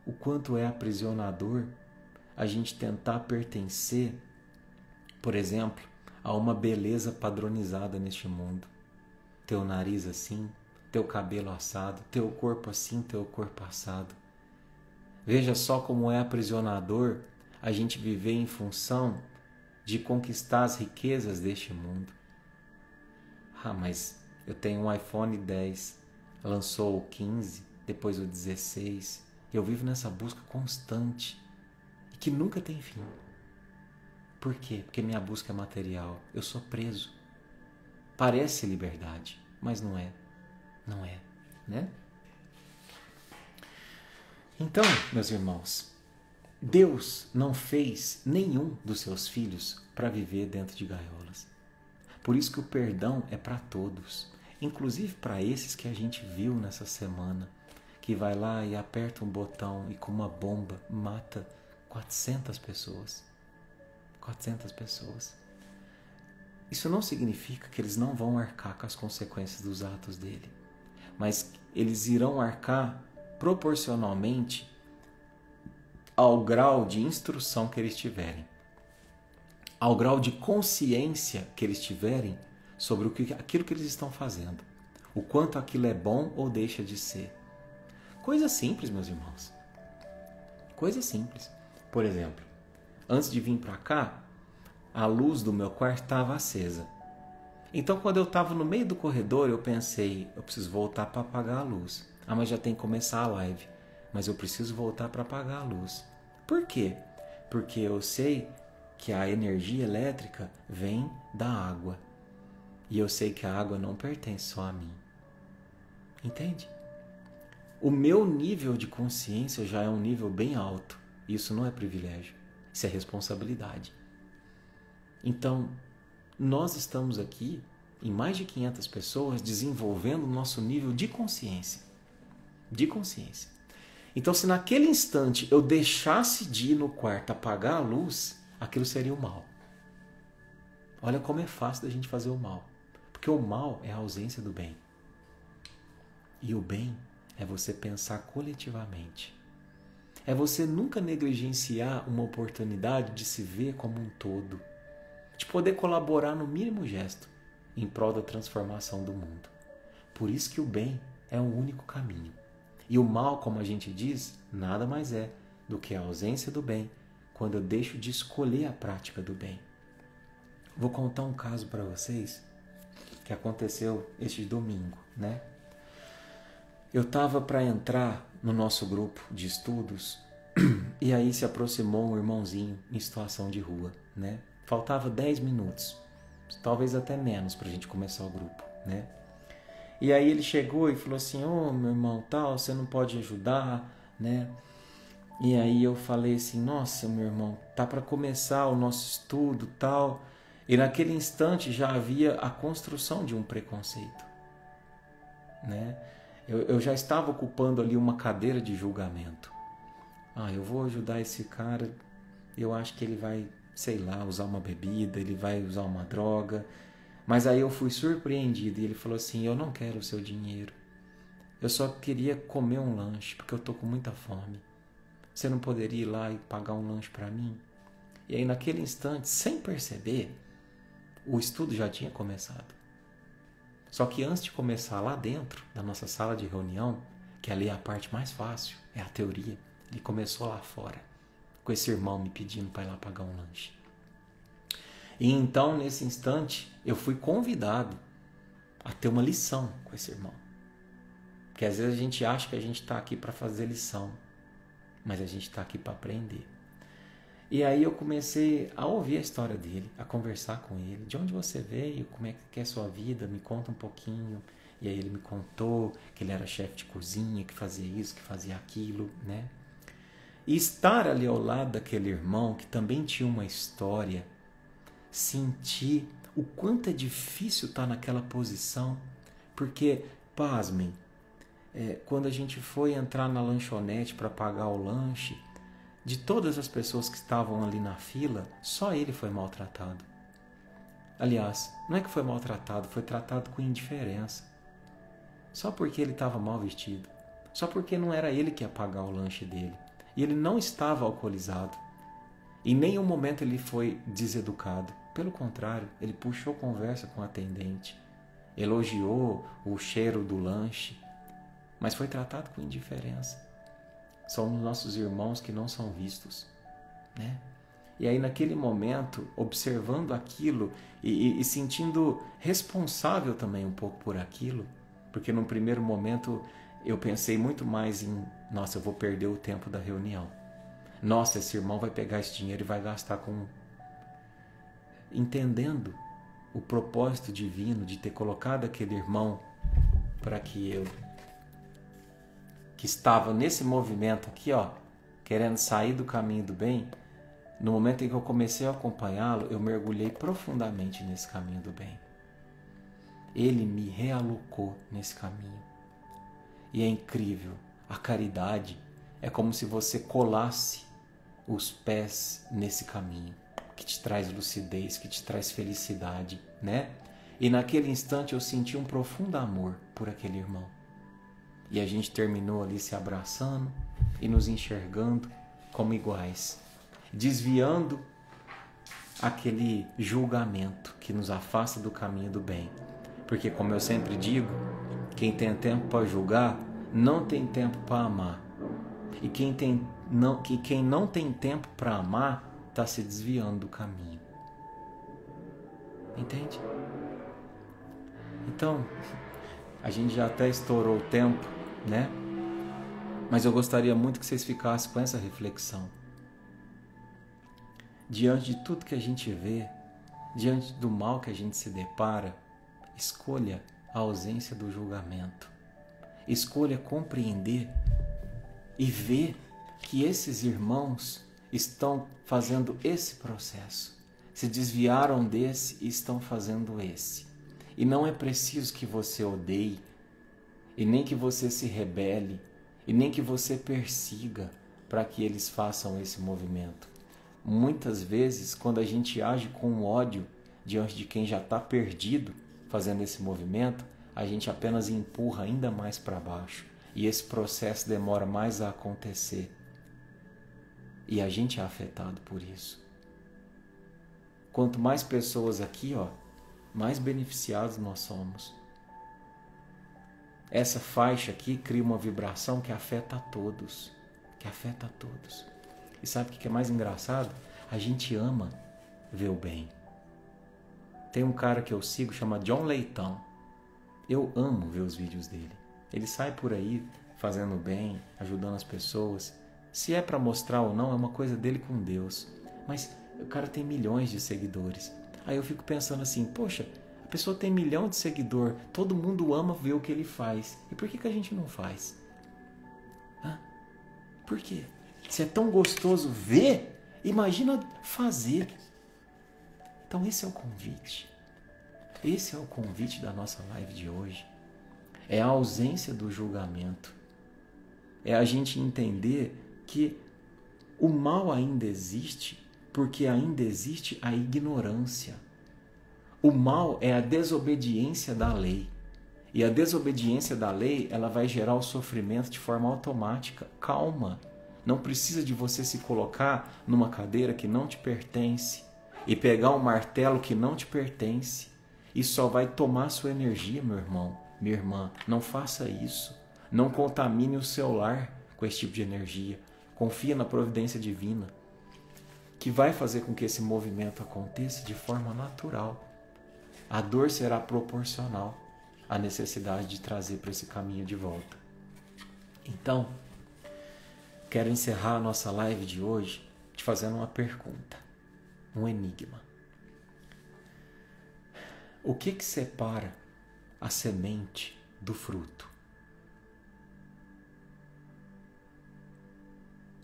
o quanto é aprisionador a gente tentar pertencer, por exemplo, a uma beleza padronizada neste mundo. Teu nariz assim, teu cabelo assado, teu corpo assim, teu corpo assado. Veja só como é aprisionador a gente viver em função de conquistar as riquezas deste mundo. Mas eu tenho um iPhone 10, lançou o 15, depois o 16. Eu vivo nessa busca constante e que nunca tem fim. Por quê? Porque minha busca é material. Eu sou preso. Parece liberdade, mas não é. Não é, né? Então, meus irmãos, Deus não fez nenhum dos seus filhos para viver dentro de gaiolas. Por isso que o perdão é para todos, inclusive para esses que a gente viu nessa semana, que vai lá e aperta um botão e com uma bomba mata 400 pessoas. 400 pessoas. Isso não significa que eles não vão arcar com as consequências dos atos dele, mas eles irão arcar proporcionalmente ao grau de instrução que eles tiverem, ao grau de consciência que eles tiverem sobre aquilo que eles estão fazendo, o quanto aquilo é bom ou deixa de ser. Coisa simples, meus irmãos. Coisa simples. Por exemplo, antes de vir para cá, a luz do meu quarto estava acesa. Então, quando eu estava no meio do corredor, eu pensei, eu preciso voltar para apagar a luz. Mas já tem que começar a live. Mas eu preciso voltar para apagar a luz. Por quê? Porque eu sei que a energia elétrica vem da água. E eu sei que a água não pertence só a mim. Entende? O meu nível de consciência já é um nível bem alto. Isso não é privilégio. Isso é responsabilidade. Então, nós estamos aqui, em mais de 500 pessoas, desenvolvendo o nosso nível de consciência. De consciência. Então, se naquele instante eu deixasse de ir no quarto apagar a luz, aquilo seria o mal. Olha como é fácil da gente fazer o mal. Porque o mal é a ausência do bem. E o bem é você pensar coletivamente. É você nunca negligenciar uma oportunidade de se ver como um todo. De poder colaborar no mínimo gesto em prol da transformação do mundo. Por isso que o bem é o único caminho. E o mal, como a gente diz, nada mais é do que a ausência do bem quando eu deixo de escolher a prática do bem. Vou contar um caso para vocês que aconteceu este domingo, né? Eu estava para entrar no nosso grupo de estudos e aí se aproximou um irmãozinho em situação de rua, né? Faltava 10 minutos, talvez até menos para a gente começar o grupo, né? E aí ele chegou e falou assim, meu irmão, tal, você não pode ajudar, né? E aí eu falei assim, nossa, meu irmão, tá para começar o nosso estudo, tal. E naquele instante já havia a construção de um preconceito, né? Eu já estava ocupando ali uma cadeira de julgamento. Eu vou ajudar esse cara, eu acho que ele vai, sei lá, usar uma bebida, ele vai usar uma droga. Mas aí eu fui surpreendido e ele falou assim, eu não quero o seu dinheiro. Eu só queria comer um lanche, porque eu tô com muita fome. Você não poderia ir lá e pagar um lanche para mim? E aí, naquele instante, sem perceber, o estudo já tinha começado. Só que antes de começar lá dentro da nossa sala de reunião, que ali é a parte mais fácil, é a teoria, ele começou lá fora, com esse irmão me pedindo para ir lá pagar um lanche. E então, nesse instante, eu fui convidado a ter uma lição com esse irmão. Porque às vezes a gente acha que a gente está aqui para fazer lição, mas a gente está aqui para aprender. E aí eu comecei a ouvir a história dele, a conversar com ele. De onde você veio? Como é que é a sua vida? Me conta um pouquinho. E aí ele me contou que ele era chefe de cozinha, que fazia isso, que fazia aquilo, né? E estar ali ao lado daquele irmão que também tinha uma história, sentir o quanto é difícil estar naquela posição, porque, pasmem, quando a gente foi entrar na lanchonete para pagar o lanche, de todas as pessoas que estavam ali na fila, só ele foi maltratado. Aliás, não é que foi maltratado, foi tratado com indiferença. Só porque ele estava mal vestido. Só porque não era ele que ia pagar o lanche dele. E ele não estava alcoolizado. Em nenhum momento ele foi deseducado. Pelo contrário, ele puxou conversa com o atendente, elogiou o cheiro do lanche, mas foi tratado com indiferença. São os nossos irmãos que não são vistos, né? E aí naquele momento, observando aquilo e sentindo responsável também um pouco por aquilo, porque num primeiro momento eu pensei muito mais em, nossa, eu vou perder o tempo da reunião. Nossa, esse irmão vai pegar esse dinheiro e vai gastar com... Entendendo o propósito divino de ter colocado aquele irmão para que eu, que estava nesse movimento aqui, ó, querendo sair do caminho do bem, no momento em que eu comecei a acompanhá-lo, eu mergulhei profundamente nesse caminho do bem. Ele me realocou nesse caminho. E é incrível, a caridade é como se você colasse os pés nesse caminho, que te traz lucidez, que te traz felicidade, né? E naquele instante eu senti um profundo amor por aquele irmão. E a gente terminou ali se abraçando e nos enxergando como iguais, desviando aquele julgamento que nos afasta do caminho do bem. Porque, como eu sempre digo, quem tem tempo para julgar não tem tempo para amar. E quem não tem tempo para amar está se desviando do caminho. Entende? Então, a gente já até estourou o tempo, né? Mas eu gostaria muito que vocês ficassem com essa reflexão. Diante de tudo que a gente vê, diante do mal que a gente se depara, escolha a ausência do julgamento. Escolha compreender e ver que esses irmãos estão fazendo esse processo. Se desviaram desse e estão fazendo esse. E não é preciso que você odeie, e nem que você se rebele, e nem que você persiga para que eles façam esse movimento. Muitas vezes, quando a gente age com ódio diante de quem já está perdido fazendo esse movimento, a gente apenas empurra ainda mais para baixo. E esse processo demora mais a acontecer. E a gente é afetado por isso. Quanto mais pessoas aqui, ó, mais beneficiados nós somos. Essa faixa aqui cria uma vibração que afeta a todos. Que afeta a todos. E sabe o que é mais engraçado? A gente ama ver o bem. Tem um cara que eu sigo, chama John Leitão. Eu amo ver os vídeos dele. Ele sai por aí fazendo bem, ajudando as pessoas. Se é para mostrar ou não, é uma coisa dele com Deus. Mas o cara tem milhões de seguidores. Aí eu fico pensando assim, poxa, a pessoa tem 1 milhão de seguidor, todo mundo ama ver o que ele faz. E por que a gente não faz? Por quê? Se é tão gostoso ver, imagina fazer. Então esse é o convite. Esse é o convite da nossa live de hoje. É a ausência do julgamento. É a gente entender que o mal ainda existe porque ainda existe a ignorância. O mal é a desobediência da lei. E a desobediência da lei, ela vai gerar o sofrimento de forma automática. Calma. Não precisa de você se colocar numa cadeira que não te pertence e pegar um martelo que não te pertence. Isso só vai tomar sua energia, meu irmão, minha irmã. Não faça isso. Não contamine o seu lar com esse tipo de energia. Confia na providência divina, que vai fazer com que esse movimento aconteça de forma natural. A dor será proporcional à necessidade de trazer para esse caminho de volta. Então, quero encerrar a nossa live de hoje te fazendo uma pergunta, um enigma. O que separa a semente do fruto?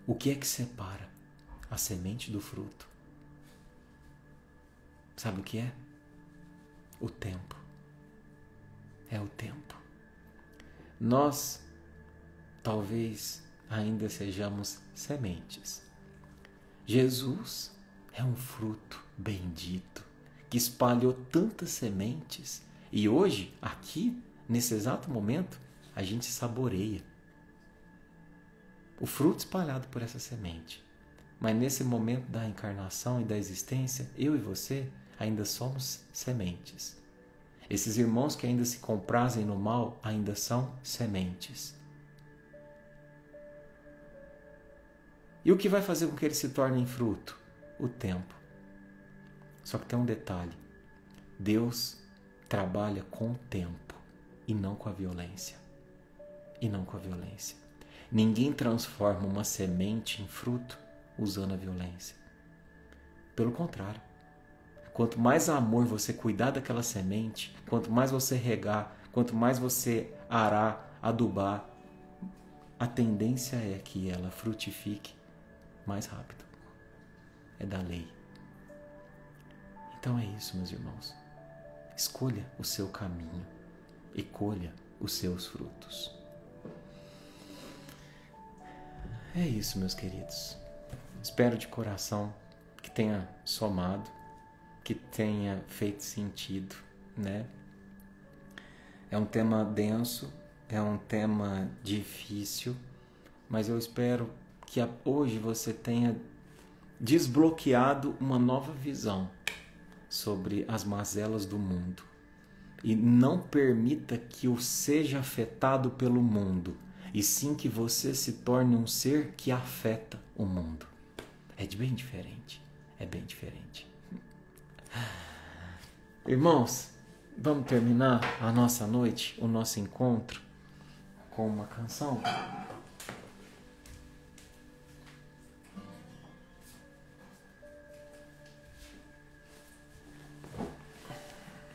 O que separa a semente do fruto? Sabe o que é? O tempo. É o tempo. Nós, talvez, ainda sejamos sementes. Jesus é um fruto bendito que espalhou tantas sementes e hoje, aqui, nesse exato momento, a gente saboreia o fruto espalhado por essa semente. Mas nesse momento da encarnação e da existência, eu e você ainda somos sementes. Esses irmãos que ainda se comprazem no mal ainda são sementes. E o que vai fazer com que eles se tornem fruto? O tempo. Só que tem um detalhe. Deus trabalha com o tempo e não com a violência. E não com a violência. Ninguém transforma uma semente em fruto usando a violência. Pelo contrário. Quanto mais amor você cuidar daquela semente, quanto mais você regar, quanto mais você arar, adubar, a tendência é que ela frutifique mais rápido. É da lei. Então é isso, meus irmãos. Escolha o seu caminho e colha os seus frutos. É isso, meus queridos. Espero de coração que tenha somado, que tenha feito sentido, né? É um tema denso, é um tema difícil, mas eu espero que hoje você tenha desbloqueado uma nova visão sobre as mazelas do mundo. E não permita que o seja afetado pelo mundo, e sim que você se torne um ser que afeta o mundo. É bem diferente, é bem diferente. Irmãos, vamos terminar a nossa noite, o nosso encontro, com uma canção?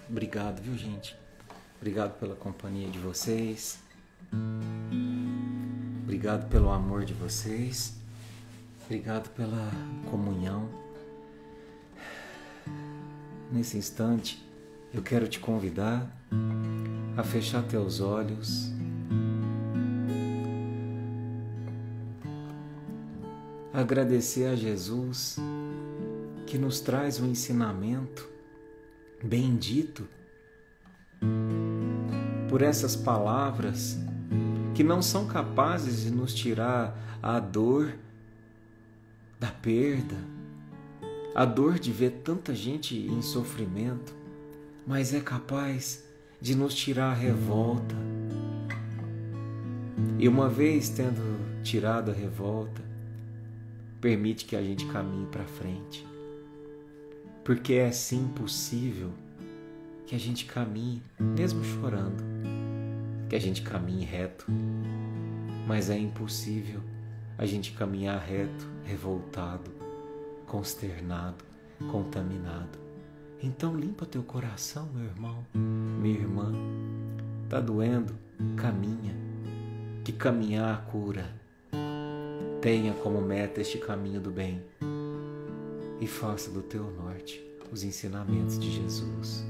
Obrigado, viu, gente? Obrigado pela companhia de vocês. Obrigado pelo amor de vocês. Obrigado pela comunhão. Nesse instante, eu quero te convidar a fechar teus olhos, agradecer a Jesus que nos traz um ensinamento bendito por essas palavras que não são capazes de nos tirar a dor da perda, a dor de ver tanta gente em sofrimento, mas é capaz de nos tirar a revolta. E uma vez tendo tirado a revolta, permite que a gente caminhe para frente. Porque é sim possível que a gente caminhe, mesmo chorando, que a gente caminhe reto, mas é impossível a gente caminhar reto, revoltado, consternado, contaminado. Então limpa teu coração, meu irmão, minha irmã. Tá doendo? Caminha, que caminhar a cura. Tenha como meta este caminho do bem e faça do teu norte os ensinamentos de Jesus.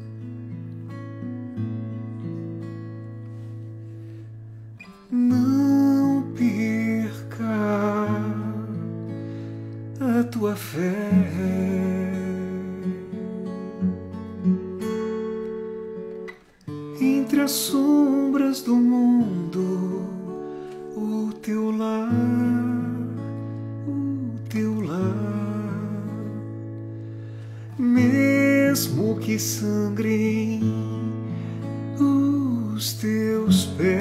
Não perca a tua fé. entre as sombras do mundo, o teu lar, o teu lar. Mesmo que sangrem os teus pés,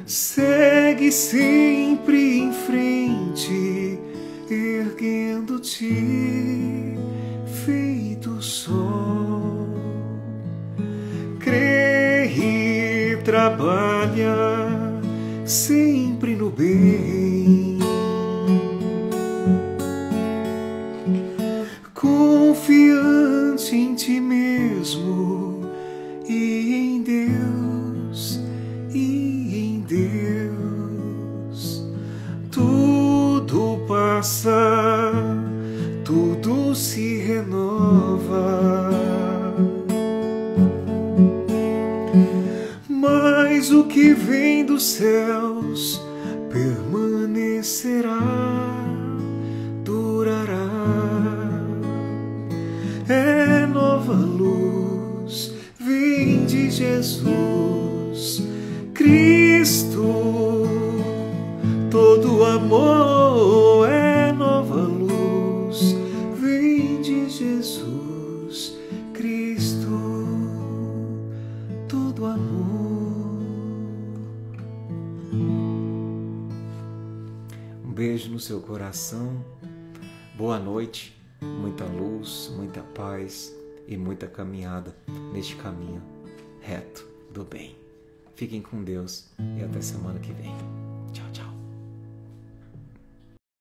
segue sempre em frente, erguendo-te feito sol. Crê e trabalha sempre no bem, confiante em ti mesmo e em Deus, tudo passa, tudo se renova, mas o que vem dos céus permanecerá, durará. É nova luz, vem de Jesus Cristo, todo amor. É nova luz, vem de Jesus Cristo, todo amor. Um beijo no seu coração, boa noite. Muita luz, muita paz e muita caminhada neste caminho reto do bem. Fiquem com Deus e até semana que vem.